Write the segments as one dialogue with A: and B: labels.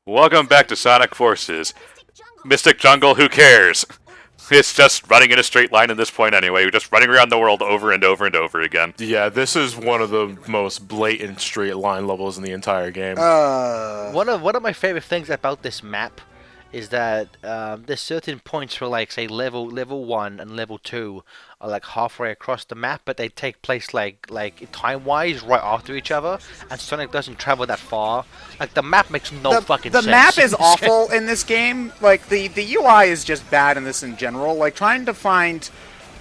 A: Welcome back to Sonic Forces. Mystic Jungle, who cares? It's just running in a straight line at this point anyway. We're just running around the world over and over and over again.
B: Yeah, this is one of the most blatant straight line levels in the entire game.
C: One of my favorite things about this map is that there's certain points for, like, say level 1 and level 2 are like halfway across the map, but they take place like time-wise right after each other, and Sonic doesn't travel that far. Like, the map makes no fucking sense.
D: The map is awful in this game. Like, the UI is just bad in this in general. Like, trying to find,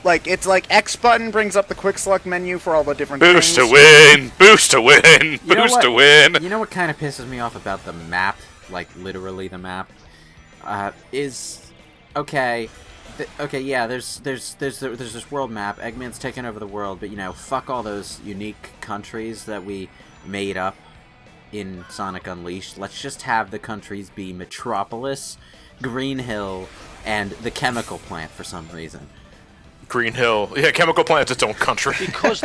D: like, it's like X button brings up the quick select menu for all the different
A: Boost
D: things.
A: to win! Boost to win! Boost to win!
E: You know what kind of pisses me off about the map, like literally the map, is okay. Yeah, there's this world map. Eggman's taken over the world, but fuck all those unique countries that we made up in Sonic Unleashed. Let's just have the countries be Metropolis, Green Hill, and the chemical plant for some reason.
B: Green Hill. Yeah, chemical plant's its own country.
C: Because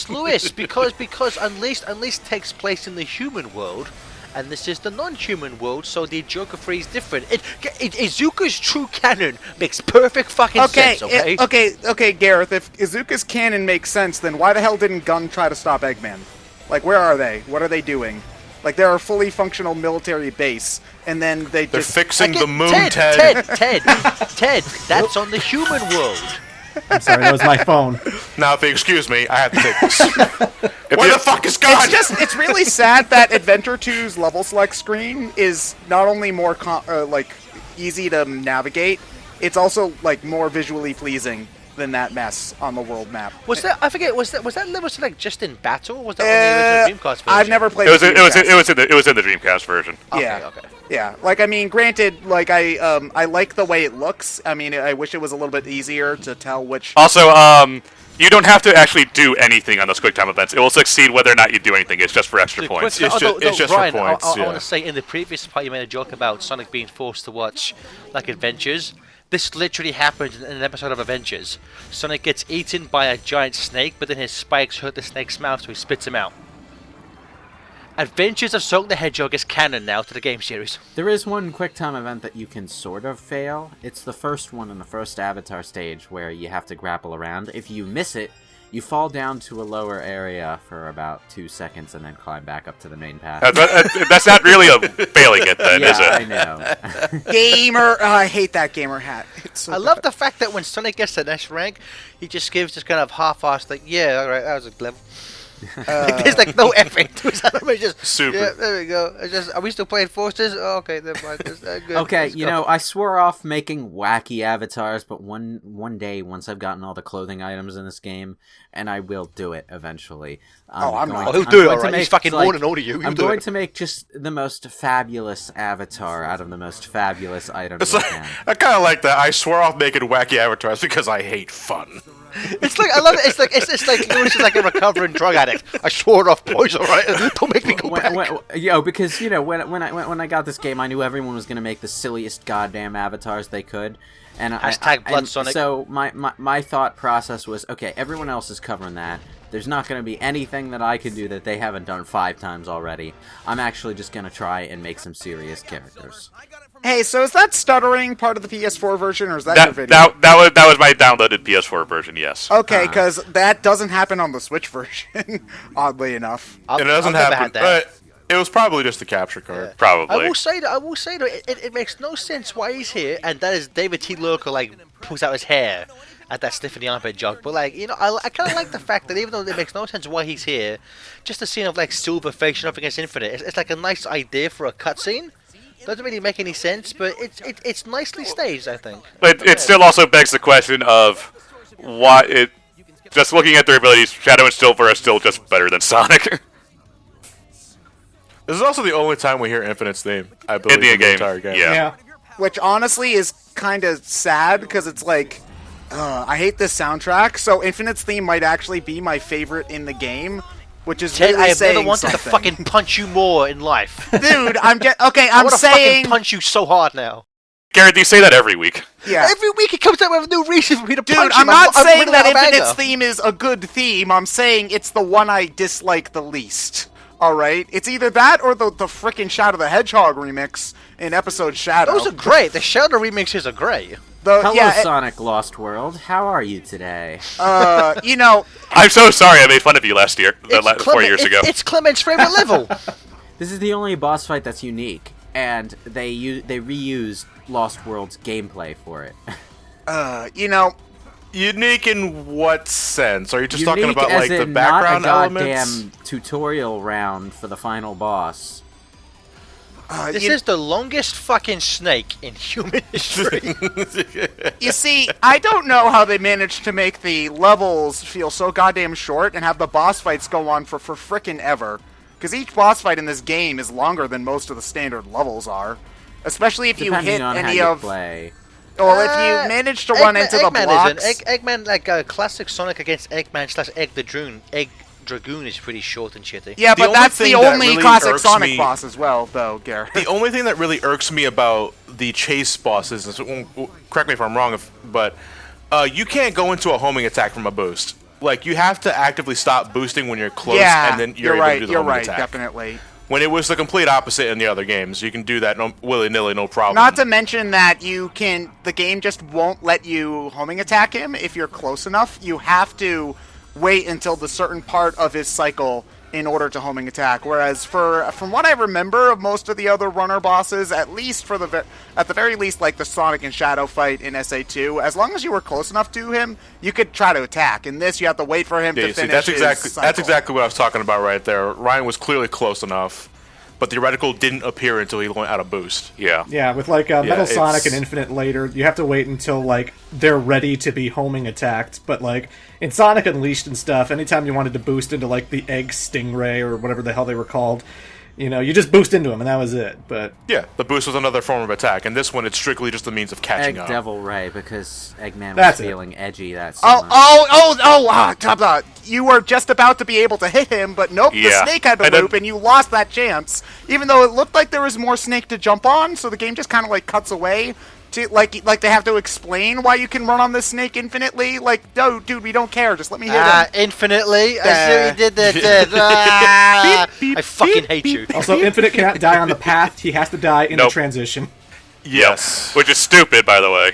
C: Lewis, because Unleashed takes place in the human world, and this is the non-human world, so the geography is different. Izuka's true canon makes perfect fucking sense, okay?
D: Okay, Gareth, if Izuka's canon makes sense, then why the hell didn't Gun try to stop Eggman? Like, where are they? What are they doing? Like, they're a fully functional military base, and then they're
B: fixing the moon,
C: Ted, that's on the human world.
F: I'm sorry, that was my phone.
B: Now, if you excuse me, I have to take this. Where the fuck is God?
D: It's really sad that Adventure 2's level select screen is not only more easy to navigate, it's also like more visually pleasing than that mess on the world map.
C: Was that level select just in battle? Or was that on the original Dreamcast version?
D: I've never played.
A: It was in the Dreamcast version.
D: Okay. Yeah, like, I mean, granted, like, I like the way it looks. I mean, I wish it was a little bit easier to tell which...
A: Also, you don't have to actually do anything on those quick time events. It will succeed whether or not you do anything. It's just for extra points.
B: It's just
C: Ryan,
B: for points,
C: I want to say, in the previous part, you made a joke about Sonic being forced to watch, like, Adventures. This literally happened in an episode of Adventures. Sonic gets eaten by a giant snake, but then his spikes hurt the snake's mouth, so he spits him out. Adventures of Sonic the Hedgehog is canon now to the game series.
E: There is one QuickTime event that you can sort of fail. It's the first one in the first Avatar stage where you have to grapple around. If you miss it, you fall down to a lower area for about 2 seconds and then climb back up to the main path.
A: That's not really a failing it then,
E: yeah,
A: is it?
E: I know.
D: Gamer! Oh, I hate that gamer hat.
C: I love the fact that when Sonic gets to the next rank, he just gives this kind of half-assed, like, yeah, alright, that was a level. There's like no effort to it. Just
A: super.
C: Yeah, there we go. Are we still playing Forces? Oh, okay, never mind. Good.
E: Okay, I swore off making wacky avatars, but one day, once I've gotten all the clothing items in this game, and I will do it eventually.
C: He'll do it, alright. He's fucking more than older you.
E: I'm going to make just the most fabulous avatar out of the most fabulous items I can.
B: I kind of like that. I swore off making wacky avatars because I hate fun.
C: It's like, I love it. It's like Lewis is like a recovering drug addict. I swore it off, boys. All right, don't make me go back.
E: Because when I got this game, I knew everyone was going to make the silliest goddamn avatars they could, and
C: Hashtag Blood Sonic.
E: So my thought process was, okay, everyone else is covering that. There's not going to be anything that I can do that they haven't done 5 times already. I'm actually just going to try and make some serious characters.
D: Hey, so is that stuttering part of the PS4 version, or is that your video?
A: That was my downloaded PS4 version, yes.
D: Okay, because that doesn't happen on the Switch version, oddly enough.
B: It doesn't happen, but it was probably just the capture card.
A: Yeah. Probably.
C: I will say that it makes no sense why he's here, and that is David T. Loco, like, pulls out his hair at that stiff in the armpit joke. But, like, I kind of like the fact that even though it makes no sense why he's here, just the scene of, like, Silver facing off against Infinite, it's like a nice idea for a cutscene. Doesn't really make any sense, but it's nicely staged, I think.
A: But it still also begs the question of why it. Just looking at their abilities, Shadow and Silver are still just better than Sonic.
B: This is also the only time we hear Infinite's name, I believe, in the entire game.
A: Yeah.
D: Which honestly is kind of sad because it's like, I hate this soundtrack. So Infinite's theme might actually be my favorite in the game. Which is
C: Ted,
D: really
C: I have
D: saying
C: never wanted
D: something.
C: to fucking punch you more in life.
D: Dude, I'm saying...
C: I want to fucking punch you so hard now.
A: Garrett, you say that every week.
D: Yeah.
C: Every week he comes up with a new reason for me to punch him.
D: Dude, I'm not saying that
C: Infinite's
D: Infinite's theme is a good theme. I'm saying it's the one I dislike the least Alright? It's either that or the frickin' Shadow the Hedgehog remix in episode Shadow.
C: Those are great. The Shadow remixes are great.
E: Hello, Sonic Lost World. How are you today?
D: You know...
A: I'm so sorry I made fun of you last year, 4 years ago.
C: It's Clement's favorite level.
E: This is the only boss fight that's unique, and they reused Lost World's gameplay for it.
D: You know...
B: Unique in what sense? Are you just
E: Unique
B: talking about
E: as
B: like the
E: in
B: background
E: not a
B: elements?
E: goddamn tutorial round for the final boss.
C: This is the longest fucking snake in human history.
D: You see, I don't know how they managed to make the levels feel so goddamn short and have the boss fights go on for frickin' ever. Because each boss fight in this game is longer than most of the standard levels are. Especially if you hit
E: Depending on
D: any
E: how you
D: of...
E: play.
D: Well, if you manage to run into the
C: Eggman
D: blocks...
C: Eggman, like classic Sonic against Eggman / Egg Dragoon is pretty short and shitty.
D: Yeah,
B: The
D: but
B: only
D: that's the
B: thing that
D: only
B: really
D: classic
B: irks
D: Sonic
B: me-
D: boss as well, though, Garrett.
B: The only thing that really irks me about the chase bosses is, correct me if I'm wrong, but you can't go into a homing attack from a boost. Like, you have to actively stop boosting when you're close,
D: Yeah,
B: and then you're
D: you're
B: able
D: right,
B: to do the
D: you're
B: homing
D: right,
B: attack.
D: definitely.
B: When it was the complete opposite in the other games, you can do that willy-nilly, no problem.
D: Not to mention that the game just won't let you homing attack him if you're close enough. You have to wait until the certain part of his cycle in order to homing attack. Whereas from what I remember of most of the other runner bosses, at least at the very least, like the Sonic and Shadow fight in SA2, as long as you were close enough to him, you could try to attack. In this, you have to wait for him to finish
B: that's
D: his
B: exactly
D: cycle.
B: that's exactly what I was talking about right there. Ryan was clearly close enough, but the reticle didn't appear until he went out of boost.
A: Yeah.
F: Yeah, with like Metal Sonic
B: it's-
F: and Infinite later, you have to wait until like they're ready to be homing attacked. But like in Sonic Unleashed and stuff, anytime you wanted to boost into like the Egg Stingray or whatever the hell they were called, you just boost into them and that was it. But
B: Yeah, the boost was another form of attack, and this one it's strictly just a means of catching
E: Egg
B: up.
E: Devil Ray, because Eggman was
F: That's it.
E: feeling edgy that summer.
D: You were just about to be able to hit him, but nope, the
A: Yeah.
D: snake had to
A: And then-
D: loop, and you lost that chance. Even though it looked like there was more snake to jump on, so the game just kind of like cuts away. Like they have to explain why you can run on this snake infinitely. Like, no, dude, we don't care. Just let me hit him.
C: Infinitely. I see what you did that. I fucking hate you.
F: also, Infinite cannot die on the path; he has to die in the
A: Nope.
F: transition.
B: Yes.
A: Which is stupid, by the way.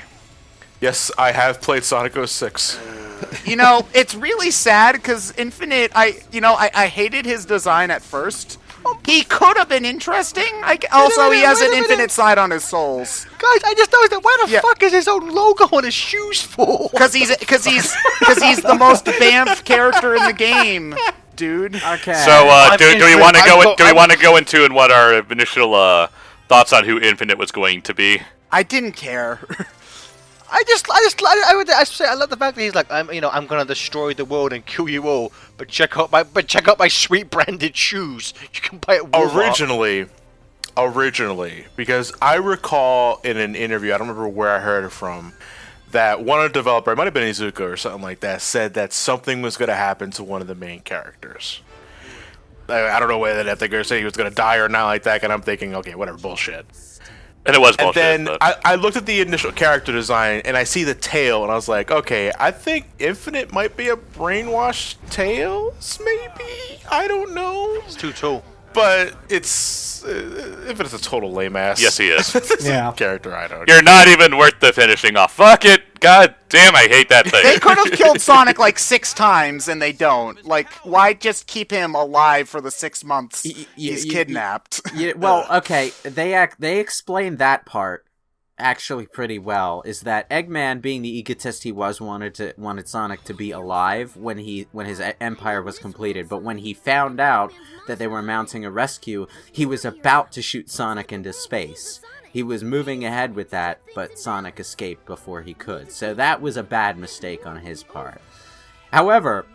B: Yes, I have played Sonic 06.
D: It's really sad because Infinite. I hated his design at first. He could have been interesting. Also, he has
C: wait
D: an
C: a minute.
D: infinite side on his souls.
C: Guys, I just noticed that. Why the
D: Yeah.
C: fuck is his own logo on his shoes for?
D: Because he's the most Banff character in the game, dude.
E: Okay.
A: So, do we want to go? Do we
C: I'm-
A: want to go into what our initial thoughts on who Infinite was going to be?
D: I didn't care.
C: I say I love the fact that he's like, I'm gonna destroy the world and kill you all, but check out my sweet branded shoes. You can buy it Walmart.
B: Originally, because I recall in an interview, I don't remember where I heard it from, that one of the developer, it might have been Izuka or something like that, said that something was going to happen to one of the main characters. I don't know whether they're going to say he was going to die or not like that, and I'm thinking, okay, whatever, bullshit.
A: And it was
B: And
A: bullshit.
B: then
A: but-
B: I looked at the initial character design, and I see the tail, and I was like, okay, I think Infinite might be a brainwashed Tails, maybe? I don't know.
C: It's too tall.
B: But Infinite's a total lame ass.
A: Yes, he is.
F: Yeah.
B: Character, I don't.
A: You're not even worth the finishing off. Fuck it. God damn, I hate that
D: They
A: thing.
D: could have killed Sonic like 6 times, and they don't. Like, why just keep him alive for the 6 months he's kidnapped?
E: Well, okay, they explained that part actually pretty well. Is that Eggman, being the egotist he was, wanted Sonic to be alive when his empire was completed, but when he found out that they were mounting a rescue, he was about to shoot Sonic into space. He was moving ahead with that, but Sonic escaped before he could. So that was a bad mistake on his part. However,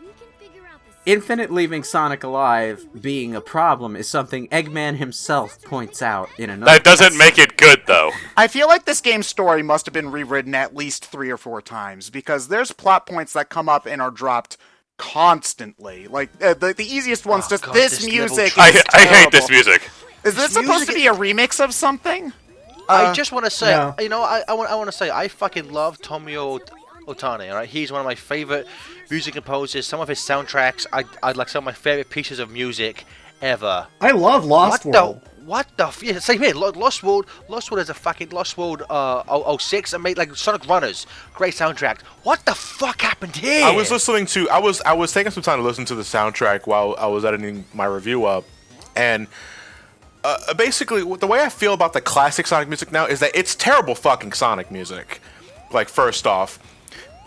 E: Infinite leaving Sonic alive being a problem is something Eggman himself points out in another.
A: That doesn't make it good, though.
D: I feel like this game's story must have been rewritten at least 3 or 4 times, because there's plot points that come up and are dropped constantly. Like, the easiest one's just,
C: God,
D: this
C: this
D: music
C: level-
D: is
A: I hate this
D: terrible.
A: music.
D: Is this supposed to be a remix of something?
C: I just want to say,
F: no.
C: I want to say, I fucking love Tomio Otani. All right, he's one of my favorite music composers. Some of his soundtracks, I like some of my favorite pieces of music ever.
F: I love Lost World.
C: Yeah, same here. Lost World is a fucking Lost World 06 and made like Sonic Runners. Great soundtrack. What the fuck happened here?
B: I was taking some time to listen to the soundtrack while I was editing my review up, and basically the way I feel about the classic Sonic music now is that it's terrible fucking Sonic music. Like, first off,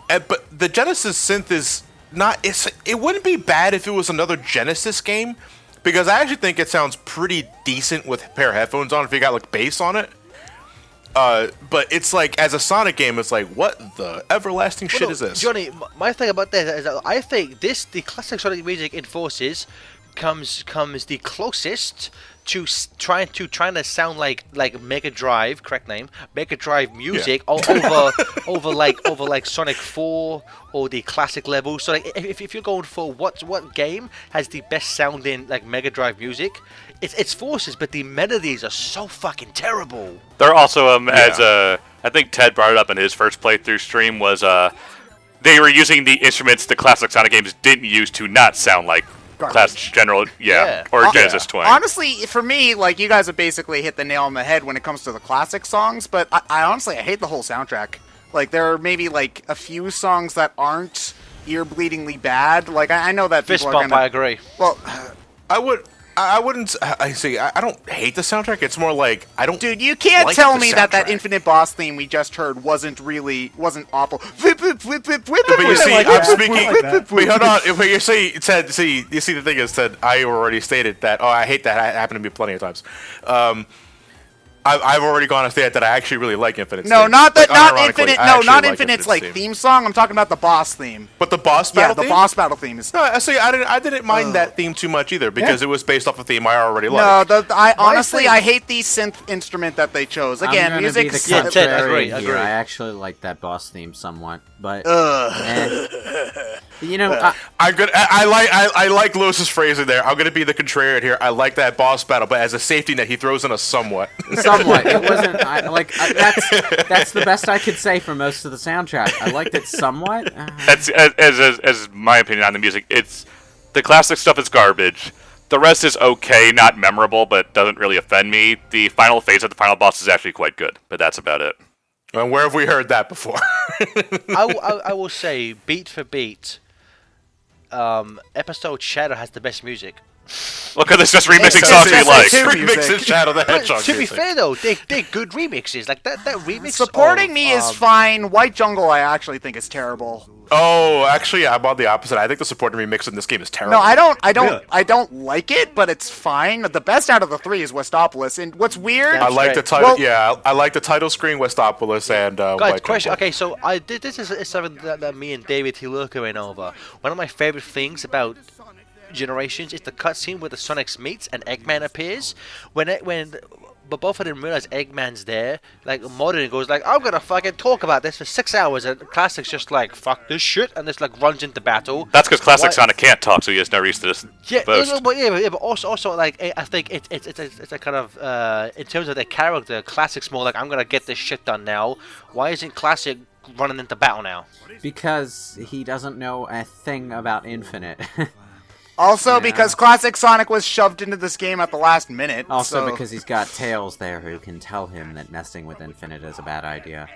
B: but the Genesis synth is not. It wouldn't be bad if it was another Genesis game. Because I actually think it sounds pretty decent with a pair of headphones on if you got like bass on it. But it's like, as a Sonic game, it's like, what the everlasting shit is this?
C: Johnny, my thing about that is that I think the classic Sonic music in Forces comes the closest to trying to sound like Mega Drive, correct name, Mega Drive music over like Sonic 4 or the classic level. So like if you're going for what game has the best sounding like Mega Drive music, it's Forces, but the melodies are so fucking terrible.
A: They're also as I think Ted brought it up in his first playthrough stream was they were using the instruments the classic Sonic games didn't use to not sound like class general, or Genesis 20.
D: Honestly, for me, like, you guys have basically hit the nail on the head when it comes to the classic songs, but I honestly hate the whole soundtrack. Like, there are maybe, like, a few songs that aren't ear-bleedingly bad. Like, I know that
C: Fist
D: people are
C: bump,
D: gonna...
C: I agree.
D: Well,
B: I don't hate the soundtrack. It's more like, I don't.
D: dude, you can't
B: like
D: tell
B: the
D: me that
B: soundtrack.
D: Infinite Boss theme we just heard wasn't awful.
B: But you see,
F: like
B: I'm
F: that.
B: speaking.
F: Like that.
B: Wait, hold on. But you see, Ted. You see, the thing is, Ted. I already stated that. Oh, I hate that. It happened to me plenty of times. I've already gone and said that I actually really like Infinite.
D: No,
B: theme.
D: not
B: Like,
D: not
B: unironically,
D: Infinite.
B: I
D: No,
B: actually
D: not
B: like
D: Infinite's
B: Infinite's
D: theme song. I'm talking about the boss theme.
B: But the boss
D: Yeah,
B: battle
D: the
B: theme?
D: boss battle theme is.
B: No, see, I didn't mind that theme too much either because it was based off a theme I already
D: No,
B: liked.
D: I hate the synth instrument that they chose.
E: I'm
D: Again,
E: gonna
D: music.
E: be the
C: Yeah, Ted,
E: contrary
C: agree.
E: here. I actually like that boss theme somewhat, but you know,
B: I like Lewis's phrase in there. I'm gonna be the contrarian here. I like that boss battle, but as a safety net, he throws in a somewhat.
E: somewhat. It wasn't. That's the best I could say for most of the soundtrack. I liked it somewhat.
A: That's as my opinion on the music. It's the classic stuff is garbage. The rest is okay, not memorable, but doesn't really offend me. The final phase of the final boss is actually quite good, but that's about it.
B: And where have we heard that before?
C: I will say, beat for beat, episode Shadow has the best music.
A: Well, because it's just remixing
D: It's
A: songs we like.
B: Remixes Shadow the
C: But
B: Hedgehog.
C: to be
B: music.
C: fair though, they're good remixes. Like that remix.
D: Supporting
C: of,
D: me is fine. White Jungle, I actually think is terrible.
B: Oh, actually, I'm on the opposite. I think the supporting remix in this game is terrible.
D: No,
F: Really?
D: I don't like it, but it's fine. The best out of the three is Westopolis, and what's weird?
B: I like the
C: right.
B: title.
D: Well-
B: I like the title screen, Westopolis, and
C: Guys,
B: White
C: question.
B: Jungle.
C: Okay, so this is something that me and David Hiluka went over. One of my favorite things about Generations is the cutscene where the Sonics meets and Eggman appears. But both of them realize Eggman's there. Like Modern goes like, I'm gonna fucking talk about this for 6 hours, and Classic's just like, fuck this shit, and just like runs into battle.
A: That's because classic
C: Why-
A: Sonic can't talk, so he has no reason to just
C: Yeah,
A: boast.
C: but also like I think it's a kind of in terms of their character, Classic's more like, I'm gonna get this shit done now. Why isn't Classic running into battle now?
E: because he doesn't know a thing about Infinite.
D: Also, because Classic Sonic was shoved into this game at the last minute.
E: Also,
D: so-
E: because he's got Tails there who can tell him that messing with Infinite is a bad idea.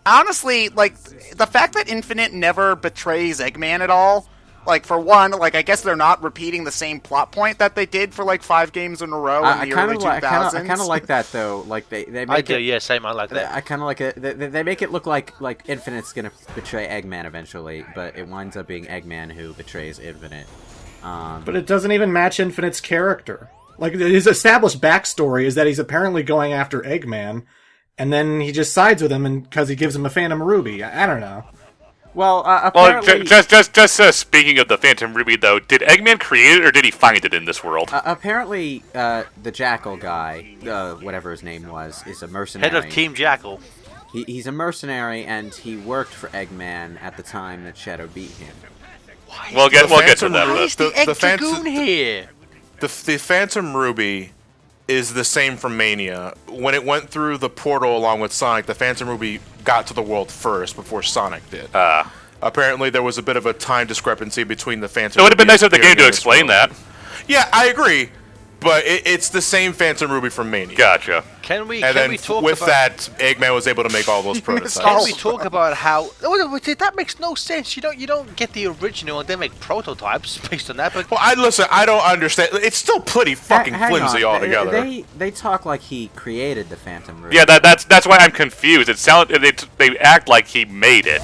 D: honestly, like, the fact that Infinite never betrays Eggman at all, like, for one, like, I guess they're not repeating the same plot point that they did for, like, 5 games in a row in the early 2000s.
E: I kind of like that though. Like they make
C: I do,
E: it,
C: yeah, same. I like that.
E: I kind of like it. They make it look like Infinite's gonna betray Eggman eventually, but it winds up being Eggman who betrays Infinite.
F: But it doesn't even match Infinite's character. Like, his established backstory is that he's apparently going after Eggman, and then he just sides with him because he gives him a Phantom Ruby. I don't know.
E: Well,
A: Well,
E: apparently,
A: just speaking of the Phantom Ruby, though, did Eggman create it or did he find it in this world?
E: apparently, the Jackal guy, whatever his name was, is a mercenary.
C: Head of Team Jackal.
E: He's a mercenary, and he worked for Eggman at the time that Shadow beat him.
A: We'll get to
B: Phantom
A: that.
B: Ruby-
C: Why is the Egg
B: Phantom-
C: Dragoon here?
B: The Phantom Ruby is the same from Mania. When it went through the portal along with Sonic, the Phantom Ruby got to the world first before Sonic did. Apparently, there was a bit of a time discrepancy between the Phantom.
A: It would have been
B: Ruby
A: nice if the game to
B: appearing in
A: explain
B: this world.
A: that.
B: Yeah, I agree, but it's the same Phantom Ruby from Mania.
A: Gotcha.
C: Can we talk
B: with
C: about
B: that, Eggman was able to make all those
C: Can
B: prototypes.
C: we talk about how? Oh, that makes no sense. You don't get the original and then make prototypes based on that. But
B: Well, I don't understand. It's still pretty fucking
E: Hang
B: flimsy
E: on.
B: altogether.
E: They talk like he created the Phantom Ruby.
A: Yeah, that's why I'm confused. It sounds they act like he made it.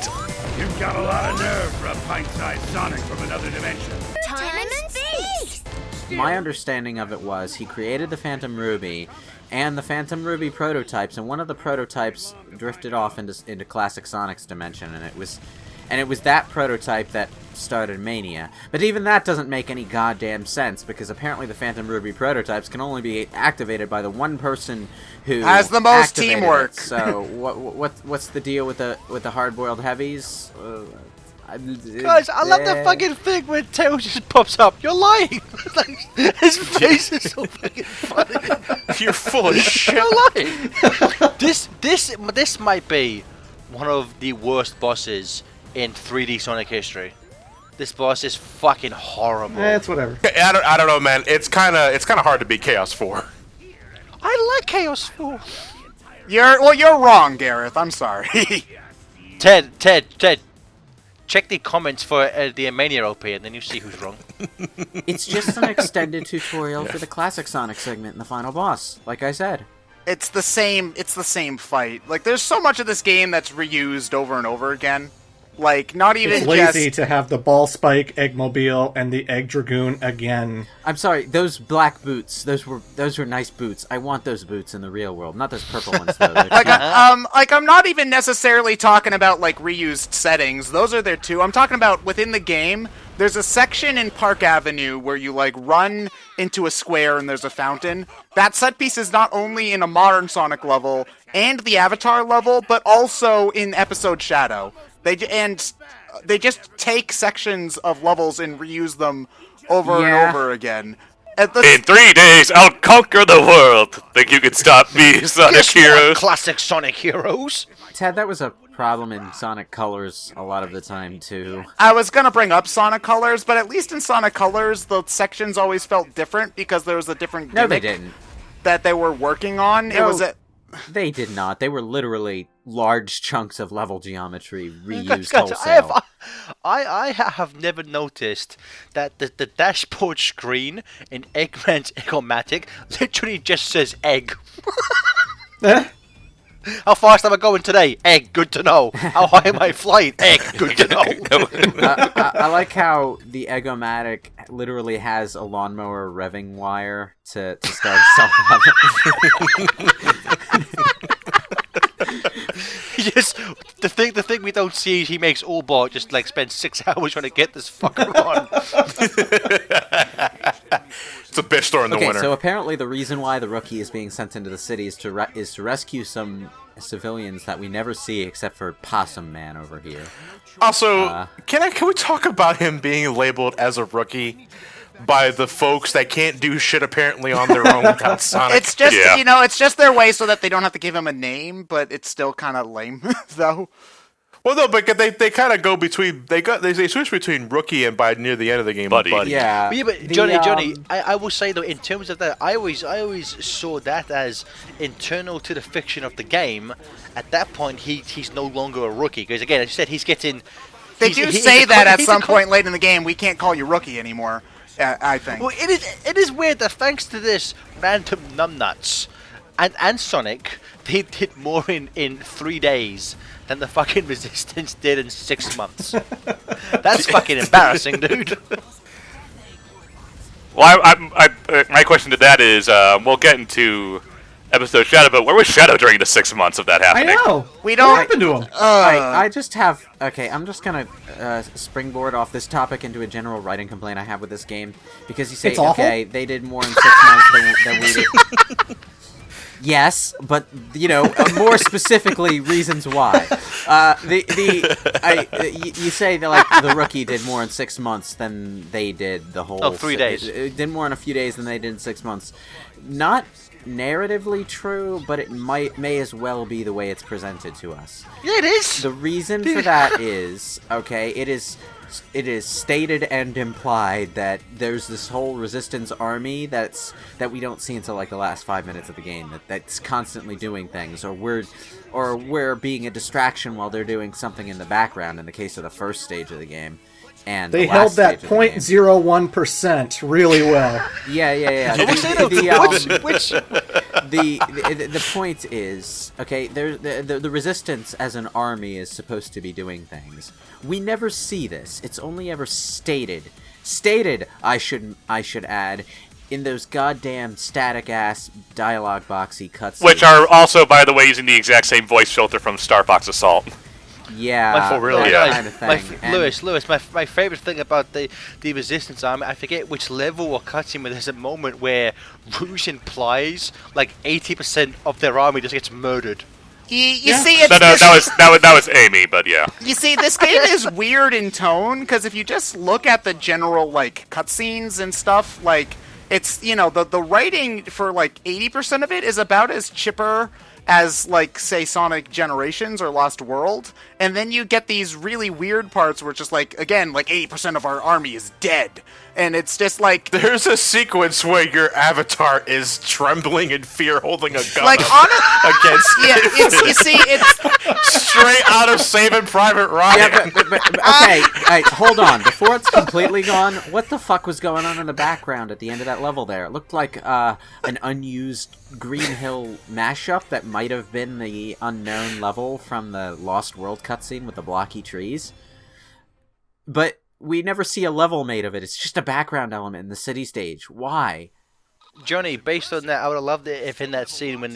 G: You've got a lot of nerve for a pint-sized Sonic from another dimension.
H: Time and space!
E: My understanding of it was he created the Phantom Ruby and the Phantom Ruby prototypes, and one of the prototypes drifted off into Classic Sonic's dimension, and it was that prototype that started Mania. But even that doesn't make any goddamn sense, because apparently the Phantom Ruby prototypes can only be activated by the one person who
D: has the most
E: activated
D: teamwork.
E: it. So what's the deal with the hard-boiled heavies?
C: guys, I love the fucking thing when Tails just pops up. You're lying. Like, his face is so fucking funny.
B: You're full of shit.
C: You're lying. This might be one of the worst bosses in 3D Sonic history. This boss is fucking horrible.
F: It's whatever.
B: I don't know, man. It's kind of hard to beat Chaos 4.
C: I like Chaos 4.
D: You're wrong, Gareth. I'm sorry.
C: Ted. Check the comments for the Mania OP, and then you see who's wrong.
E: It's just an extended tutorial for the Classic Sonic segment and the final boss, like I said.
D: It's the same fight. Like, there's so much of this game that's reused over and over again. Like, not even
F: It's lazy
D: just...
F: to have the Ball Spike, Eggmobile, and the Egg Dragoon again.
E: I'm sorry, those black boots, those were nice boots. I want those boots in the real world, not those purple ones though.
D: I'm not even necessarily talking about, like, reused settings. Those are there too. I'm talking about within the game, there's a section in Park Avenue where you, like, run into a square and there's a fountain. That set piece is not only in a modern Sonic level and the Avatar level, but also in Episode Shadow. They just take sections of levels and reuse them over and over again.
A: In 3 days, I'll conquer the world. Think you can stop me, Sonic
C: Guess what,
A: Heroes?
C: classic Sonic Heroes.
E: Ted, that was a problem in Sonic Colors a lot of the time too.
D: I was gonna bring up Sonic Colors, but at least in Sonic Colors, the sections always felt different because there was a different
E: No, they
D: gimmick
E: didn't.
D: that they were working on.
E: No.
D: It was
E: They did not. They were literally large chunks of level geometry reused
C: Guys,
E: wholesale.
C: I have never noticed that the dashboard screen in Eggman's Eggomatic literally just says egg. How fast am I going today? Egg, good to know. How high am I flying? Egg, good to know.
E: I like how the Eggomatic literally has a lawnmower revving wire to start itself up.
C: He just the thing we don't see is he makes Allbot just like spend 6 hours trying to get this fucker on.
B: It's a bitch store in the winter.
E: So apparently the reason why the rookie is being sent into the city is to rescue some civilians that we never see except for Possum Man over here.
B: Also, can we talk about him being labeled as a rookie by the folks that can't do shit apparently on their own without Sonic?
D: It's just it's just their way so that they don't have to give him a name, but it's still kind of lame though.
B: Well, no, but they kind of go between they switch between rookie and by near the end of the game,
A: Buddy.
E: Yeah,
C: But Johnny, I will say though, in terms of that, I always saw that as internal to the fiction of the game. At that point, he's no longer a rookie because again, as you said, he's getting.
D: They do say that at some point late in the game. We can't call you rookie anymore. I think.
C: Well, it is weird that thanks to this random numbnuts and Sonic, they did more in 3 days than the fucking Resistance did in 6 months. That's fucking embarrassing, dude.
A: Well, my question to that is, we'll get into episode Shadow, but where was Shadow during the 6 months of that
F: I
A: happening?
F: know.
D: We don't.
F: What happened to him?
E: I just have... Okay, I'm just gonna springboard off this topic into a general writing complaint I have with this game. Because you say,
F: It's awful?
E: okay, they did more in 6 months than we did. Yes, but, more specifically, reasons why. You say that, like, the rookie did more in 6 months than they did the whole...
C: 3 days.
E: It did more in a few days than they did in 6 months. Not narratively true, but it may as well be the way it's presented to us.
C: Yeah, it is.
E: The reason for that is, okay, it is stated and implied that there's this whole resistance army that we don't see until like the last 5 minutes of the game that's constantly doing things, or we're being a distraction while they're doing something in the background in the case of the first stage of the game. And
F: they held that 0.01% really well.
E: Yeah. The point is, okay, the resistance as an army is supposed to be doing things. We never see this. It's only ever stated. I should add, in those goddamn static ass dialogue boxy cutscenes,
A: which are also, by the way, using the exact same voice filter from Star Fox Assault.
E: Yeah,
A: kind
E: of thing.
C: Lewis, my favorite thing about the Resistance Army, I forget which level or cutscene, but there's a moment where Rouge implies like 80% of their army just gets murdered.
D: You see, it's
A: that was Amy, but yeah.
D: You see, this game is weird in tone, because if you just look at the general like cutscenes and stuff, like it's, you know, the writing for like 80% of it is about as chipper as, like, say, Sonic Generations or Lost World, and then you get these really weird parts where it's just, like, again, like, 80% of our army is dead, and it's just, like...
B: There's a sequence where your avatar is trembling in fear, holding a gun
D: like,
B: against
D: you see, it's...
B: straight out of Saving Private Ryan.
E: Yeah, but okay, hold on. Before it's completely gone, what the fuck was going on in the background at the end of that level there? It looked like an unused Green Hill mashup that might have been the unknown level from the Lost World cutscene with the blocky trees. But we never see a level made of it. It's just a background element in the city stage. Why?
C: Johnny, based on that, I would have loved it if in that scene when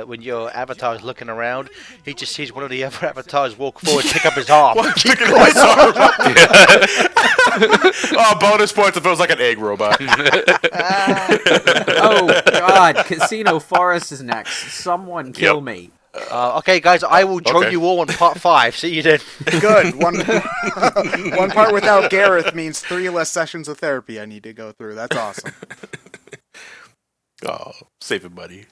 C: when your avatar is looking around, he just sees one of the other avatars walk forward, pick up his arm.
B: Oh, bonus points if it was like an egg robot.
E: Oh, God. Casino Forest is next. Someone kill me.
C: Okay, guys, I will join you all on part 5. See you then.
D: Good. One part without Gareth means 3 less sessions of therapy I need to go through. That's awesome.
B: Oh, save it, buddy.